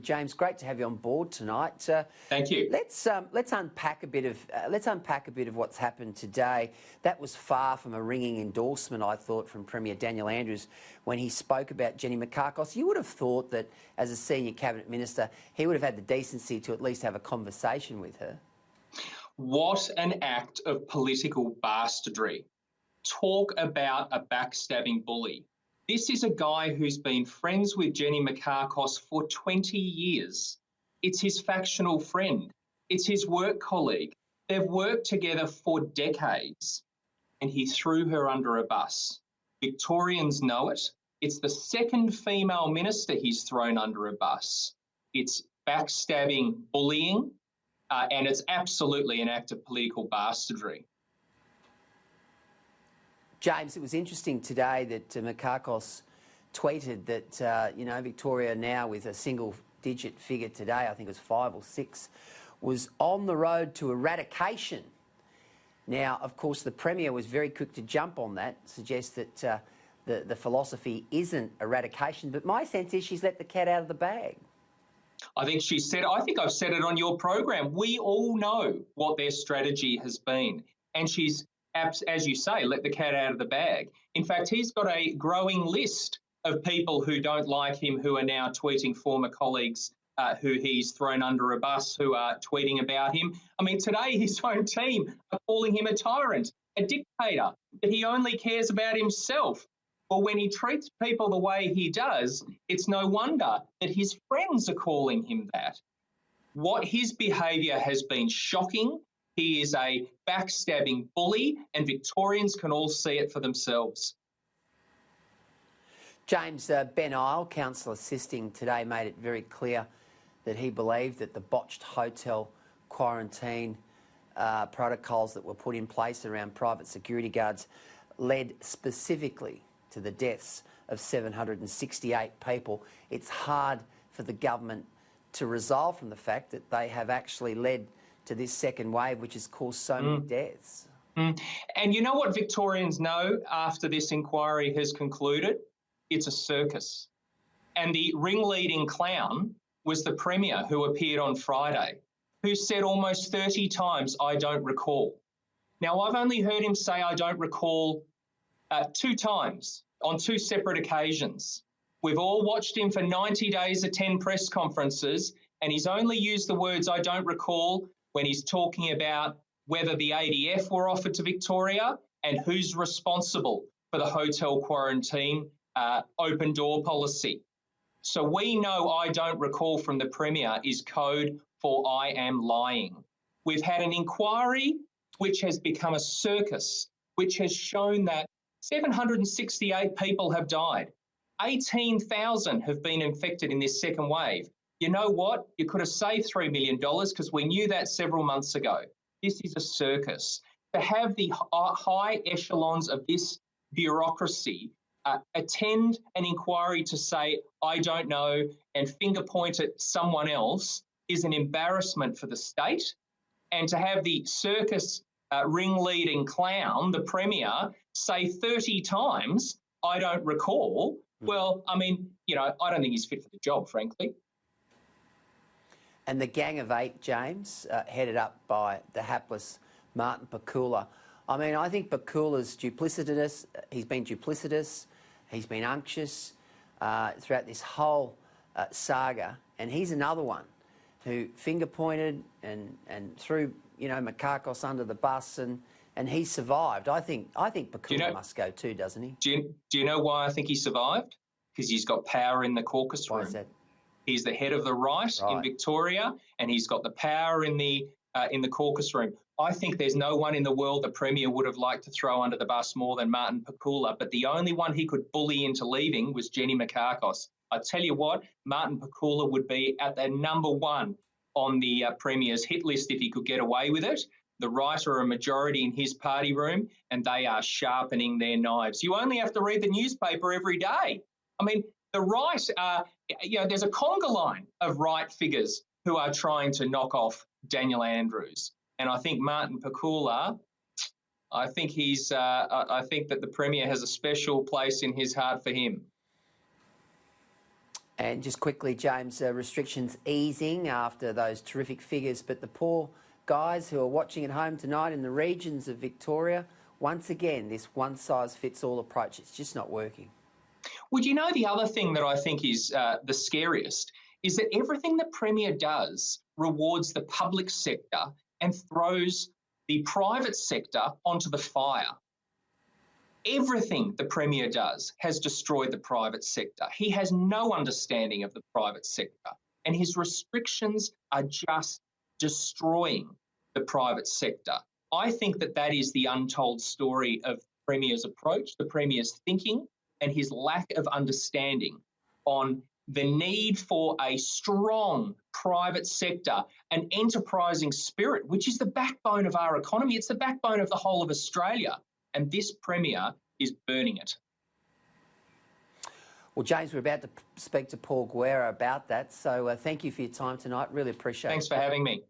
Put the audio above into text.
James, great to have you on board tonight. Thank you. Let's unpack a bit of what's happened today. That was far from a ringing endorsement, I thought, from Premier Daniel Andrews when he spoke about Jenny Mikakos. You would have thought that, as a senior cabinet minister, he would have had the decency to at least have a conversation with her. What an act of political bastardry. Talk about a backstabbing bully. This is a guy who's been friends with Jenny Mikakos for 20 years. It's his factional friend. It's his work colleague. They've worked together for decades, and he threw her under a bus. Victorians know it. It's the second female minister he's thrown under a bus. It's backstabbing bullying, and it's absolutely an act of political bastardry. James, it was interesting today that Mikakos tweeted that, Victoria now with a single-digit figure today, I think it was 5 or 6, was on the road to eradication. Now, of course, the Premier was very quick to jump on that, suggest that the philosophy isn't eradication, but my sense is she's let the cat out of the bag. I think I've said it on your program. We all know what their strategy has been, and she's, as you say, let the cat out of the bag. In fact, he's got a growing list of people who don't like him, who are now tweeting former colleagues who he's thrown under a bus, who are tweeting about him. I mean, today his own team are calling him a tyrant, a dictator, that he only cares about himself. Well, when he treats people the way he does, it's no wonder that his friends are calling him that. What his behaviour has been shocking. He is a backstabbing bully, and Victorians can all see it for themselves. James, Ben Isle, council assisting today, made it very clear that he believed that the botched hotel quarantine protocols that were put in place around private security guards led specifically to the deaths of 768 people. It's hard for the government to resolve from the fact that they have actually led to this second wave, which has caused so many deaths. And you know what Victorians know after this inquiry has concluded? It's a circus. And the ringleading clown was the Premier, who appeared on Friday, who said almost 30 times, "I don't recall." Now, I've only heard him say "I don't recall" 2 times on 2 separate occasions. We've all watched him for 90 days attend press conferences, and he's only used the words "I don't recall" when he's talking about whether the ADF were offered to Victoria and who's responsible for the hotel quarantine open door policy. So we know "I don't recall" from the Premier is code for "I am lying." We've had an inquiry which has become a circus, which has shown that 768 people have died. 18,000 have been infected in this second wave. You know what? You could have saved $3 million because we knew that several months ago. This is a circus. To have the high echelons of this bureaucracy attend an inquiry to say "I don't know" and finger point at someone else is an embarrassment for the state. And to have the circus ringleading clown, the Premier, say 30 times "I don't recall," well, I mean, I don't think he's fit for the job, frankly. And the Gang of 8, James, headed up by the hapless Martin Pakula. I mean, I think Pakula's duplicitous. He's been duplicitous. He's been unctuous throughout this whole saga. And he's another one who finger-pointed and threw, Mikakos under the bus, and he survived. I think Pakula must go too, doesn't he? Do you know why I think he survived? Because he's got power in the caucus room. Why is that? He's the head of the right in Victoria, and he's got the power in the caucus room. I think there's no one in the world the Premier would have liked to throw under the bus more than Martin Pakula, but the only one he could bully into leaving was Jenny Mikakos. I tell you what, Martin Pakula would be at the #1 on the Premier's hit list if he could get away with it. The right are a majority in his party room, and they are sharpening their knives. You only have to read the newspaper every day. I mean, the right are, there's a conga line of right figures who are trying to knock off Daniel Andrews. And I think Martin Pakula, I think that the Premier has a special place in his heart for him. And just quickly, James, restrictions easing after those terrific figures, but the poor guys who are watching at home tonight in the regions of Victoria, once again, this one-size-fits-all approach, it's just not working. Well, you know, the other thing that I think is the scariest is that everything the Premier does rewards the public sector and throws the private sector onto the fire. Everything the Premier does has destroyed the private sector. He has no understanding of the private sector, and his restrictions are just destroying the private sector. I think that that is the untold story of the Premier's approach, the Premier's thinking, and his lack of understanding on the need for a strong private sector, an enterprising spirit, which is the backbone of our economy. It's the backbone of the whole of Australia. And this Premier is burning it. Well, James, we're about to speak to Paul Guerra about that. So thank you for your time tonight. Really appreciate it. Thanks for having me.